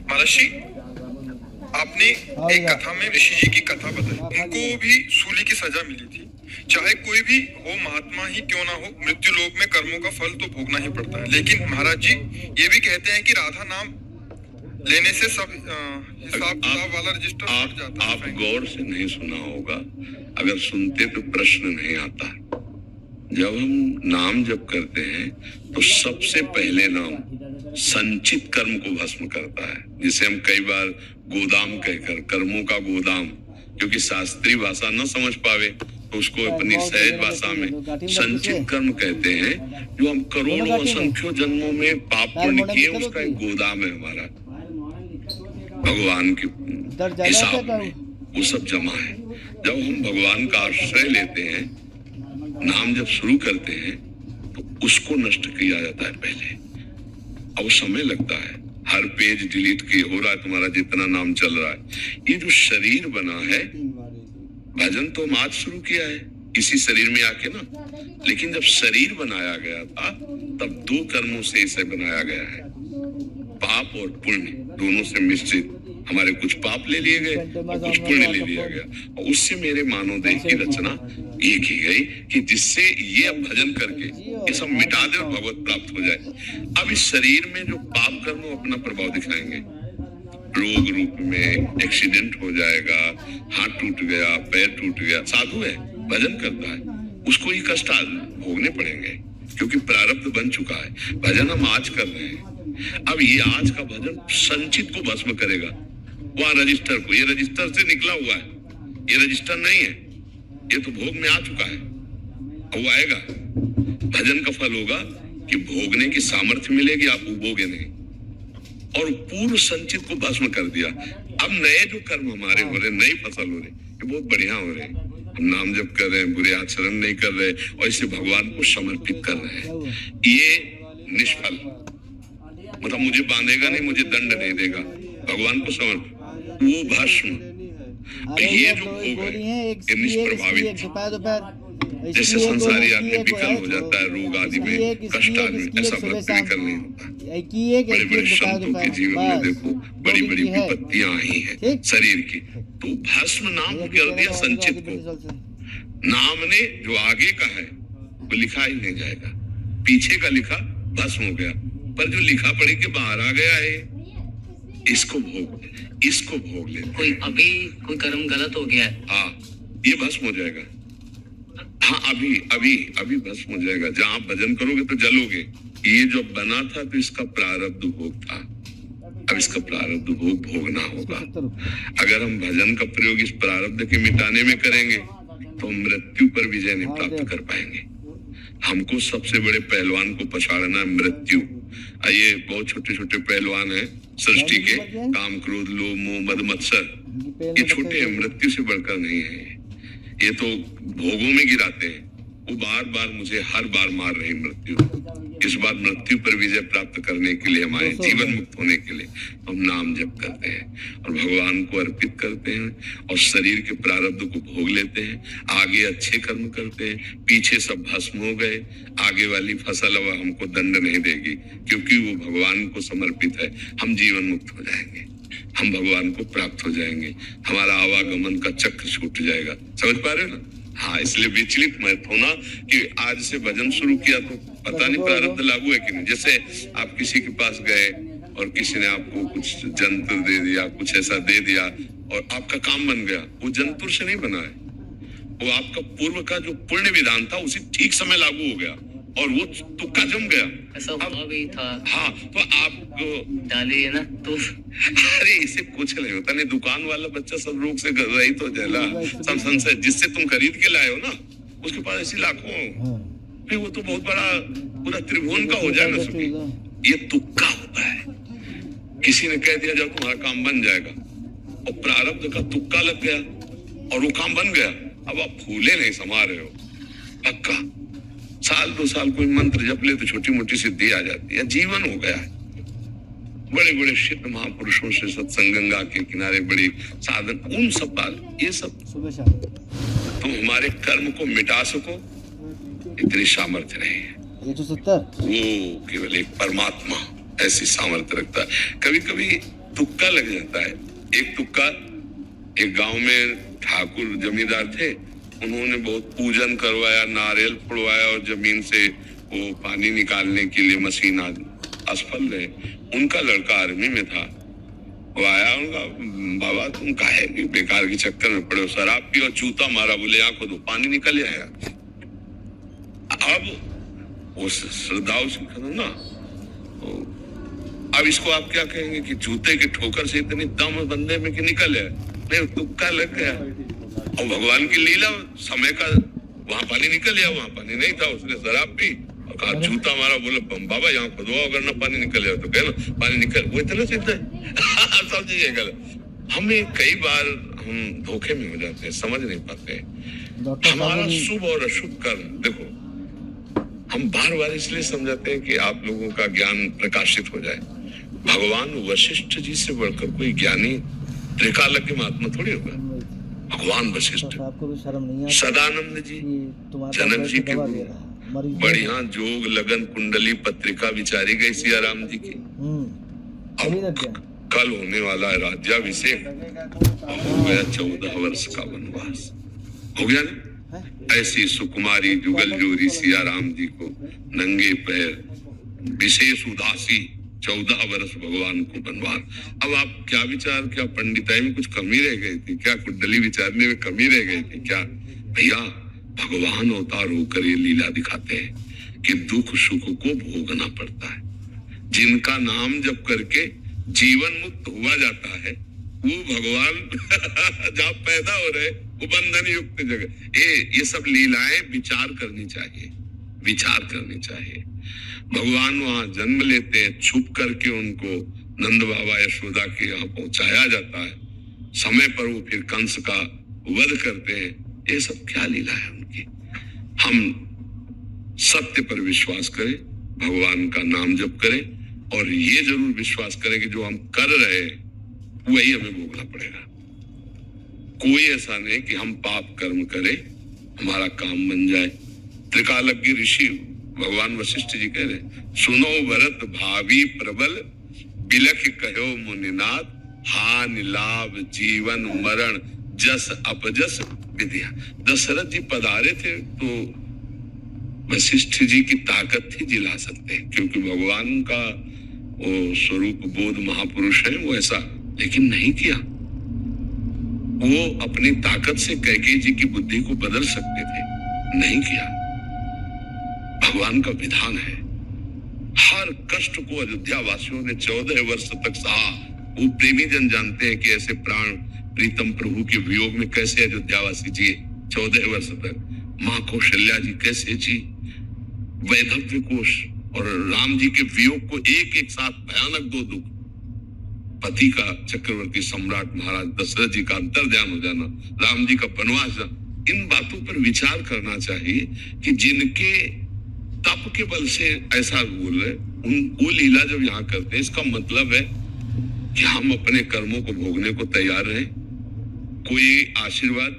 महर्षि, आपने एक कथा में ऋषि जी की कथा बताई। उनको भी सूली की सजा मिली थी। चाहे कोई भी हो, महात्मा ही क्यों ना हो, मृत्यु लोक में कर्मों का फल तो भोगना ही पड़ता है। लेकिन महाराज जी ये भी कहते हैं कि राधा नाम लेने से सब हिसाब किताब वाला रजिस्टर फट जाता है। आप गौर से नहीं सुना होगा, अगर सुनते तो प्रश्न नहीं आता। जब हम नाम जप करते हैं तो सबसे पहले नाम संचित कर्म को भस्म करता है, जिसे हम कई बार गोदाम कहकर, कर्मों का गोदाम, क्योंकि शास्त्रीय भाषा न समझ पावे तो उसको अपनी सहज भाषा में संचित कर्म कहते हैं। जो हम करोड़ों असंख्यों जन्मों में पाप पुण्य किए, उसका एक गोदाम है हमारा भगवान के हिसाब में, वो सब जमा है। जब हम भगवान का आश्रय लेते हैं, नाम जब शुरू करते हैं, तो उसको नष्ट किया जाता है पहले। अब समय लगता है, हर पेज डिलीट की हो रहा है तुम्हारा, जितना नाम चल रहा है। ये जो शरीर बना है, भजन तो हम आज शुरू किया है इसी शरीर में आके ना, लेकिन जब शरीर बनाया गया था तब दो कर्मों से इसे बनाया गया है, पाप और पुण्य दोनों से मिश्रित। हमारे कुछ पाप ले लिए गए और कुछ पुण्य ले लिया गया, और उससे मेरे मानव देह की रचना ये की गई कि जिससे ये अब भजन करके ये सब मिटा दे और भगवत प्राप्त हो जाए। अब इस शरीर में जो पाप कर्म अपना प्रभाव दिखाएंगे, रोग रूप में एक्सीडेंट हो जाएगा, हाथ टूट गया, पैर टूट गया। साधु है, भजन करता है, उसको ये कष्ट भोगने पड़ेंगे क्योंकि प्रारब्ध बन चुका है। भजन हम आज कर रहे हैं, अब ये आज का भजन संचित को भस्म करेगा। वहां रजिस्टर को, ये रजिस्टर से निकला हुआ है, ये रजिस्टर नहीं है, ये तो भोग में आ चुका है। अब वो आएगा, भजन का फल होगा कि भोगने की सामर्थ्य मिलेगी, आप उबोगे नहीं। और पूर्व संचित को भस्म कर दिया। अब नए जो कर्म हमारे हो रहे, नई फसल हो रही, ये बहुत बढ़िया हो रहे हैं। हम नाम जप कर रहे हैं, बुरे आचरण नहीं कर रहे, और इसे भगवान को समर्पित कर रहे हैं। ये निष्फल, मतलब मुझे बांधेगा नहीं, मुझे दंड नहीं देगा, भगवान को समर्पित, वो भस्म। ये जो भोग है ये निष्प्रभावित, जैसे संसारी आदमी विकल हो जाता है रोग आदि में, कष्ट आदि में, ऐसा भक्त विकल नहीं होता। बड़े बड़े संतों के जीवन में देखो बड़ी बड़ी विपत्तियां आई हैं शरीर की, तो भस्म नाम कर दिया संचित को। नाम ने जो आगे का है वो लिखा ही नहीं जाएगा, पीछे का लिखा भस्म हो गया, पर जो लिखा पढ़ी के बाहर आ गया है, इसको भोग ले। कोई अभी कोई कर्म गलत हो गया है, हाँ ये भस्म हो जाएगा। हाँ अभी भस्म हो जाएगा। जहाँ आप भजन करोगे तो जलोगे। ये जो बना था तो इसका प्रारब्ध भोग था, अब इसका प्रारब्ध भोग भोगना होगा। अगर हम भजन का प्रयोग इस प्रारब्ध के मिटाने में करेंगे तो हम मृत्यु पर विजय नहीं प्राप्त कर पाएंगे। हमको सबसे बड़े पहलवान को पछाड़ना है मृत्यु। ये बहुत छोटे छोटे पहलवान हैं सृष्टि के, काम क्रोध लोभ मोह मद मत्सर, ये छोटे हैं, मृत्यु से बढ़कर नहीं है। ये तो भोगों में गिराते हैं, वो बार बार मुझे हर बार मार रही मृत्यु। इस बार मृत्यु पर विजय प्राप्त करने के लिए, हमारे जीवन मुक्त होने के लिए हम नाम जप करते हैं और भगवान को अर्पित करते हैं और शरीर के प्रारब्ध को भोग लेते हैं। आगे अच्छे कर्म करते हैं, पीछे सब भस्म हो गए। आगे वाली फसल अब हमको दंड नहीं देगी क्योंकि वो भगवान को समर्पित है। हम जीवन मुक्त हो जाएंगे, हम भगवान को प्राप्त हो जाएंगे, हमारा आवागमन का चक्र छूट जाएगा। समझ पा रहे हो ना? हाँ, इसलिए विचलित मत होना कि आज से भजन शुरू किया तो पता नहीं प्रारब्ध लागू है कि नहीं। जैसे आप किसी के पास गए और किसी ने आपको कुछ जंतर दे दिया, कुछ ऐसा दे दिया और आपका काम बन गया, वो जंतुर से नहीं बना है, वो आपका पूर्व का जो पुण्य विधान था उसी ठीक समय लागू हो गया और वो तुक्का जम गया। ऐसा हुआ भी था। हाँ, तो आप डाली है ना तो अरे इसे कुछ नहीं होता। नहीं, दुकान वाला बच्चा सब रोग से रहित हो जाएगा, सब संशय जिससे तुम खरीद के लाए हो ना, उसके पास ऐसी लाखों, फिर वो तो बहुत बड़ा पूरा त्रिभुवन का हो जाएगा सुखी। ये तुक्का होता है। किसी ने कह दिया जब तुम्हारा काम बन जाएगा और प्रारब्ध का तुक्का लग गया और वो काम बन गया। अब आप फूले नहीं समा रहे हो, पक्का साल 2 साल कोई मंत्र जप ले तो छोटी मोटी सिद्धि आ जाती है, जीवन हो गया है। बड़े बड़े सिद्ध महापुरुषों से सत्संग, गंगा के किनारे बड़ी साधन, उन सब बात, ये सब तुम हमारे कर्म को मिटा सको इतनी सामर्थ्य नहीं है। वो केवल एक परमात्मा ऐसी सामर्थ्य रखता है। कभी कभी तुक्का लग जाता है। एक तुक्का, एक गांव में ठाकुर जमींदार थे, उन्होंने बहुत पूजन करवाया, नारियल फोड़वाया और जमीन से वो पानी निकालने के लिए मशीन असफल रहे। उनका लड़का आर्मी में था, वो आया, उनका बाबा तुम काहे कि बेकार के चक्कर में पड़े हो, शराब पी और जूता मारा, बोले आंख खोदो, पानी निकल आया। अब वो श्रद्धा उसकी खत्म ना, अब इसको आप क्या कहेंगे कि जूते के ठोकर से इतनी दम बंदे में कि निकल आया? नहीं, तुक्का लग गया। और भगवान की लीला, समय का, वहां पानी निकल गया, वहां पानी नहीं था, उसने शराब पी और कहा जूता मारा, बोले बाबा यहाँ खोदो, अगर ना पानी निकल जाए तो कहना पानी निकल, वो इतना सीधा है। समझिए गलत। हमें कई बार हम धोखे में हो जाते हैं, समझ नहीं पाते हमारा शुभ और अशुभ कर्म। देखो, हम बार बार इसलिए समझाते हैं कि आप लोगों का ज्ञान प्रकाशित हो जाए। भगवान वशिष्ठ जी से बढ़कर कोई ज्ञानी त्रिकालज्ञ महात्मा थोड़ी होगा। भगवान वशिष्ठ, सदानंद जी, जनक जी के बढ़िया जोग लगन कुंडली पत्रिका विचारी गई सिया राम जी की। अब कल होने वाला है राज्याभिषेक, हो गया 14 वर्ष का वनवास, हो गया ना। ऐसी सुकुमारी जुगल जोरी सिया राम जी को नंगे पैर विशेष उदासी 14 वर्ष भगवान को वनवास। अब आप क्या विचार, क्या पंडिताई में कुछ कमी रह गई थी क्या? कुंडली विचारने में कमी रह गई थी क्या? भैया, भगवान अवतार होकर ये लीला दिखाते हैं कि दुख सुख को भोगना पड़ता है। जिनका नाम जप करके जीवन मुक्त हुआ जाता है, वो भगवान जहाँ पैदा हो रहे, वो बंधन युक्त जगह। ये सब लीलाएं विचार करनी चाहिए, विचार करनी चाहिए। भगवान वहां जन्म लेते हैं, छुप करके उनको नंद बाबा यशोदा के यहाँ पहुंचाया जाता है, समय पर वो फिर कंस का वध करते हैं। ये सब क्या लीला है उनकी। हम सत्य पर विश्वास करें, भगवान का नाम जप करें, और ये जरूर विश्वास करें कि जो हम कर रहे हैं वही हमें भोगना पड़ेगा। कोई ऐसा नहीं कि हम पाप कर्म करें, हमारा काम बन जाए। त्रिकालज्ञ ऋषि भगवान वशिष्ठ जी कह रहे, सुनो भरत भावी प्रबल, बिलख कहो मुनिनाथ, हान लाभ जीवन मरण जस अपजस विद्या। दशरथ जी पधारे थे तो वशिष्ठ जी की ताकत थी जिला सकते हैं, क्योंकि भगवान का वो स्वरूप बोध महापुरुष है, वो ऐसा लेकिन नहीं किया। वो अपनी ताकत से कैकेयी जी की बुद्धि को बदल सकते थे, नहीं किया। भगवान का विधान है। हर कष्ट को अयोध्या वासियों ने 14 वर्ष तक सहा। वो प्रेमी जन जानते हैं कि ऐसे प्राण प्रीतम प्रभु के वियोग में कैसे अयोध्यावासी जिए 14 वर्ष तक। माँ कौशल्या जी कैसे जी, वैधव्य कोश और राम जी के वियोग को एक एक साथ भयानक दो दुख, पति का चक्रवर्ती सम्राट महाराज दशरथ जी का अंतर्ध्यान हो जाना, राम जी का वनवास जाना, इन बातों पर विचार करना चाहिए कि जिनके तप के बल से ऐसा बोल रहे, वो लीला जब यहाँ करते हैं, इसका मतलब है कि हम अपने कर्मों को भोगने को तैयार रहे। कोई आशीर्वाद,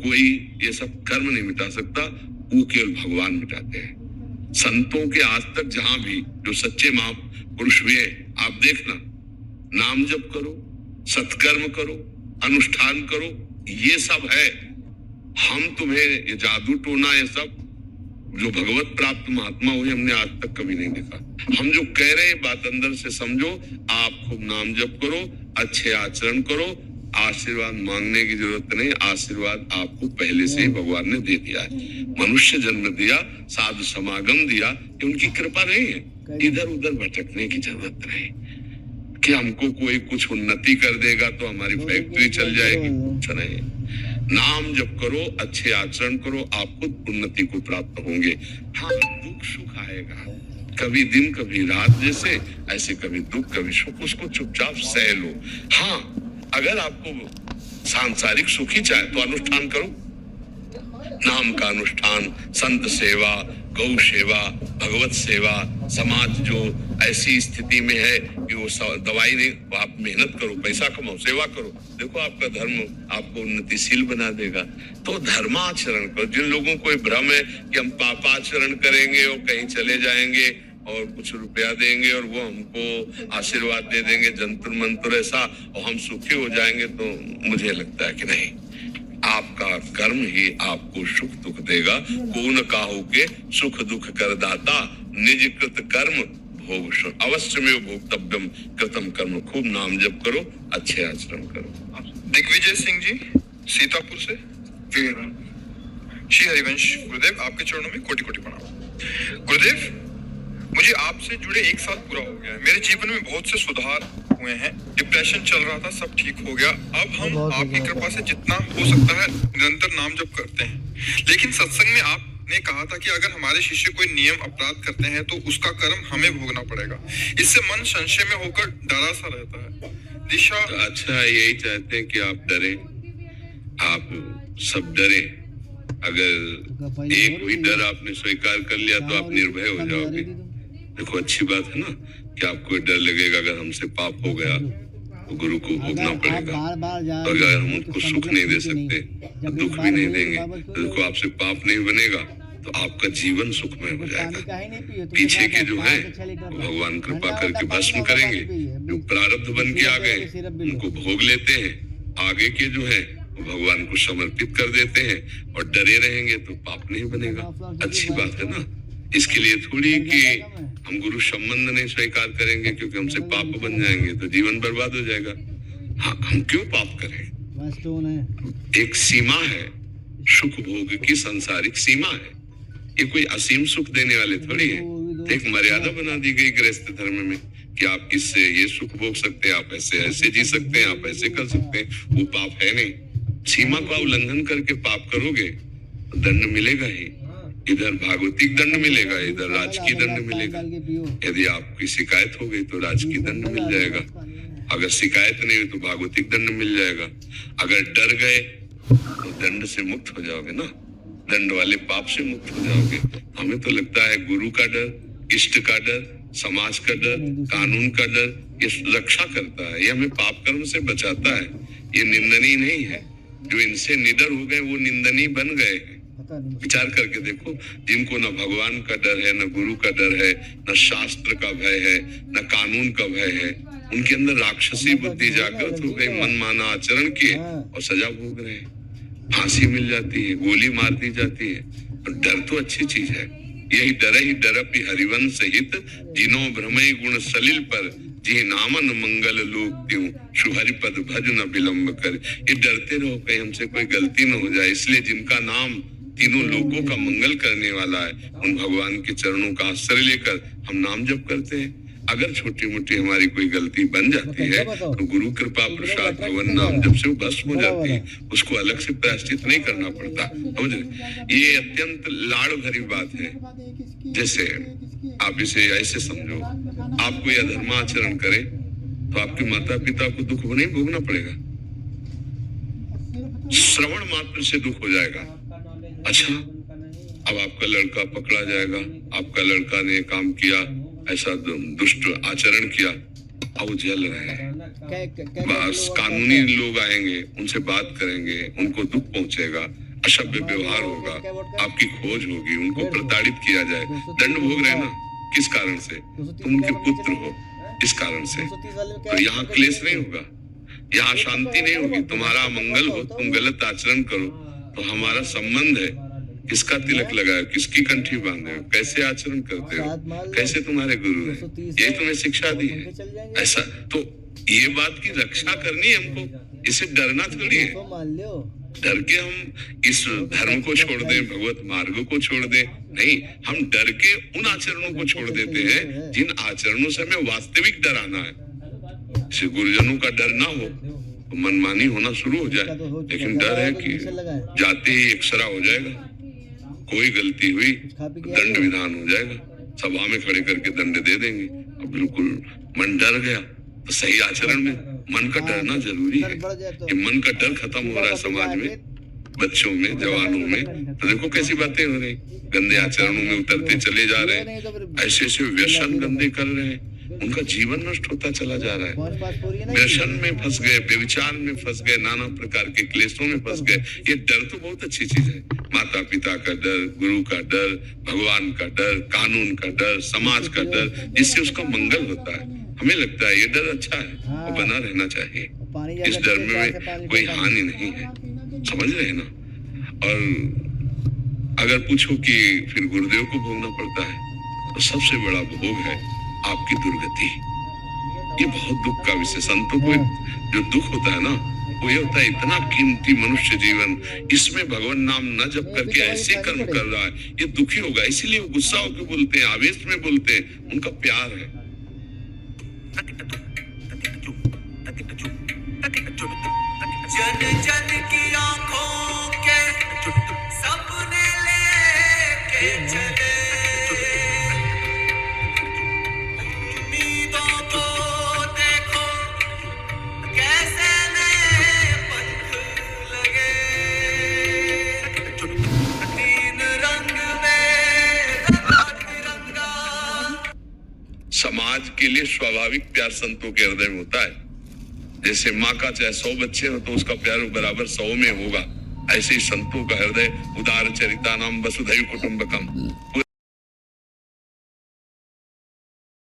कोई ये सब कर्म नहीं मिटा सकता, वो केवल भगवान मिटाते हैं। संतों के आज तक जहां भी जो सच्चे महापुरुष हुए, आप देखना, नाम जप करो, सत्कर्म करो, अनुष्ठान करो, ये सब है। हम तुम्हें ये जादू टोना ये सब जो भगवत प्राप्त महात्मा हुए हमने आज तक कभी नहीं देखा। हम जो कह रहे हैं बात अंदर से समझो। आप खूब नाम जप करो, अच्छे आचरण करो, आशीर्वाद मांगने की जरूरत नहीं, आशीर्वाद आपको पहले से ही भगवान ने दे दिया है। मनुष्य जन्म दिया, साधु समागम दिया, ये उनकी कृपा नहीं है। इधर उधर भटकने की जरूरत नहीं कि हमको कोई कुछ उन्नति कर देगा तो हमारी फैक्ट्री चल जाएगी, कुछ नहीं। नाम जप करो, अच्छे आचरण करो, आप खुद उन्नति को प्राप्त होंगे। हाँ, दुख सुख आएगा, कभी दिन कभी रात, जैसे ऐसे कभी दुख कभी सुख, उसको चुपचाप सह लो। हाँ, अगर आपको सांसारिक सुखी चाहे तो अनुष्ठान करो, नाम का अनुष्ठान, संत सेवा, गौ सेवा, भगवत सेवा। समाज जो ऐसी स्थिति में है कि वो दवाई नहीं, आप मेहनत करो, पैसा कमाओ, सेवा करो, देखो आपका धर्म आपको उन्नतिशील बना देगा। तो धर्माचरण करो। जिन लोगों को भ्रम है कि हम पापाचरण करेंगे और कहीं चले जाएंगे, और कुछ रुपया देंगे और वो हमको आशीर्वाद दे देंगे जंतर मंतर ऐसा और हम सुखी हो जाएंगे, तो मुझे लगता है कि नहीं, आपका कर्म ही आपको सुख दुख देगा। कौन काहू के सुख दुख कर दाता, निज कृत कर्म भोग अवश्य में भोक्तव्यम कृतम कर्म। खूब नाम जप करो, अच्छे आचरण करो। दिग्विजय सिंह जी सीतापुर से। श्री हरिवंश गुरुदेव, आपके चरणों में कोटि कोटि प्रणाम। गुरुदेव, मुझे आपसे जुड़े 1 साल पूरा हो गया है। मेरे जीवन में बहुत से सुधार हुए हैं। डिप्रेशन चल रहा था, सब ठीक हो गया। अब हम आपकी कृपा से जितना हो सकता है निरंतर नाम जप करते हैं। लेकिन सत्संग में आपने कहा था कि अगर हमारे शिष्य कोई नियम अपराध करते हैं तो उसका कर्म हमें भोगना पड़ेगा। इससे मन संशय में होकर डरा सा रहता है। दिशा तो अच्छा, यही चाहते हैं कि आप डरे, आप सब डरे। अगर एक भी डर आपने स्वीकार कर लिया तो आप निर्भय हो जाओगे। देखो, अच्छी बात है ना कि आपको डर लगेगा अगर हमसे पाप हो गया तो गुरु को भोगना पड़ेगा। और अगर हम उनको सुख नहीं दे सकते, दुख भी नहीं देंगे, तो देखो आपसे पाप नहीं बनेगा तो आपका जीवन सुखमय हो जाएगा। पीछे के जो है भगवान कृपा करके भस्म करेंगे, जो प्रारब्ध बन के आ गए उनको भोग लेते हैं। आगे के जो है भगवान को समर्पित कर देते हैं और डरे रहेंगे तो पाप नहीं बनेगा। अच्छी बात है ना। इसके लिए थोड़ी कि हम गुरु संबंध नहीं स्वीकार करेंगे क्योंकि हमसे पाप बन जाएंगे तो जीवन बर्बाद हो जाएगा। हाँ, हम क्यों पाप करें? एक सीमा है, सुख भोग की सांसारिक सीमा है। ये कोई असीम सुख देने वाले थोड़ी है। एक मर्यादा बना दी गई गृहस्थ धर्म में कि आप इससे ये सुख भोग सकते हैं, आप ऐसे ऐसे जी सकते हैं, आप ऐसे कर सकते हैं। वो पाप है नहीं। सीमा का उल्लंघन करके पाप करोगे तो दंड मिलेगा ही। इधर भागवतिक दंड मिलेगा, इधर राजकीय दंड मिलेगा। यदि आपकी शिकायत हो गई तो राजकीय दंड मिल जाएगा, अगर शिकायत नहीं हुई तो भागवतिक दंड मिल जाएगा। अगर डर गए तो दंड से मुक्त हो जाओगे ना, दंड वाले पाप से मुक्त हो जाओगे। हमें तो लगता है गुरु का डर, इष्ट का डर, समाज का डर, कानून का डर ये रक्षा करता है, ये हमें पाप कर्म से बचाता है। ये निंदनीय नहीं है। जो इनसे निडर हो गए वो निंदनीय बन गए हैं। विचार करके देखो, जिनको न भगवान का डर है, न गुरु का डर है, न शास्त्र का भय है, न कानून का भय है, उनके अंदर राक्षसी बुद्धि जागृत हो गई, मनमाना आचरण किए और सजा भोग रहे हैं। फांसी मिल जाती है, गोली मार दी जाती है। और डर तो अच्छी चीज है। यही डर ही डरपि हरिवंश हित, जिनो भ्रमय गुण सलिल पर, जी नामन मंगल लोक त्यों, सुहरिपद भज न विलंब कर। ये डरते रहो कहीं हमसे कोई गलती न हो जाए। इसलिए जिनका नाम तीनों लोगों का मंगल करने वाला है, उन भगवान के चरणों का आश्रय लेकर हम नाम जप करते हैं। अगर छोटी मोटी हमारी कोई गलती बन जाती है तो गुरु कृपा प्रसाद भगवान नाम जब से वो भस्म हो जाती है, उसको अलग से प्रायश्चित नहीं करना पड़ता। समझ रहे? ये अत्यंत लाड़ भरी बात है। जैसे आप इसे ऐसे समझो, आप कोई अधर्म आचरण करे तो आपके माता पिता को दुख नहीं भोगना पड़ेगा, श्रवण मात्र से दुख हो जाएगा। अच्छा, अब आपका लड़का पकड़ा जाएगा, आपका लड़का ने काम किया, ऐसा दुष्ट आचरण किया, अब वो जल रहे हैं। बस कानूनी लोग आएंगे, उनसे बात करेंगे, उनको दुख पहुंचेगा, अशभ्य व्यवहार होगा, आपकी खोज होगी, उनको प्रताड़ित किया जाए, दंड भोग रहे ना। किस कारण से? तुम उनके पुत्र हो, इस कारण से। तो यहाँ क्लेश नहीं होगा, यहाँ शांति नहीं होगी। तुम्हारा मंगल हो, तुम गलत आचरण करो तो हमारा संबंध है, किसका तिलक लगाए, किसकी कंठी बांधे हो, कैसे आचरण करते हो, कैसे तुम्हारे गुरु हैं, यही तुम्हें शिक्षा दी है। ऐसा तो ये बात की रक्षा करनी हमको, इसे डरना थोड़ी है। डर के हम इस धर्म को छोड़ दें, भगवत मार्ग को छोड़ दें, नहीं, हम डर के उन आचरणों को छोड़ देते हैं जिन आचरणों से हमें वास्तविक डर आना है। इसे गुरुजनों का डर ना हो तो मनमानी होना शुरू हो जाए, लेकिन डर है कि जाते ही एक्सरा हो जाएगा, कोई गलती हुई दंड विधान हो जाएगा, सभा में खड़े करके दंड दे देंगे। अब बिल्कुल मन डर गया तो सही आचरण में मन का डरना जरूरी है। कि मन का डर खत्म हो रहा है समाज में, बच्चों में, जवानों में। तो देखो कैसी बातें हो रही, गंदे आचरणों में उतरते चले जा रहे हैं, ऐसे ऐसे व्यसन गंदे कर रहे हैं। उनका जीवन नष्ट होता चला जा रहा है। व्यसन में फंस गए, व्यभिचार में फंस गए, नाना प्रकार के क्लेशों में फंस गए। ये डर तो बहुत अच्छी चीज है, माता पिता का डर, गुरु का डर, भगवान का डर, कानून का डर, समाज का डर, जिससे उसका मंगल होता है। हमें लगता है ये डर अच्छा है और बना रहना चाहिए। इस डर में कोई हानि नहीं है, समझ रहे हैं ना। और अगर पूछो कि फिर गुरुदेव को भोगना पड़ता है, तो सबसे बड़ा भोग है आपकी दुर्गति। ये बहुत दुख का विषय। संतों को जो दुख होता है ना, वो ये होता है इतना कीमती मनुष्य जीवन, इसमें भगवान नाम न जप करके ऐसे कर्म कर रहा है, ये दुखी होगा। इसीलिए वो गुस्सा होकर बोलते हैं, आवेश में बोलते हैं, उनका प्यार है। जन जन की आंखों के सपने लेके चले, उम्मीदों को देखो कैसे नए पंख लगे, तीन रंग में रंगा तिरंगा। समाज के लिए स्वाभाविक प्यार संतों के हृदय में होता है। जैसे माँ का चाहे 100 बच्चे हो तो उसका प्यार बराबर 100 में होगा, ऐसे ही संतों का हृदय उदार चरिता नाम वसुधैव कुटुंबकम, पूरा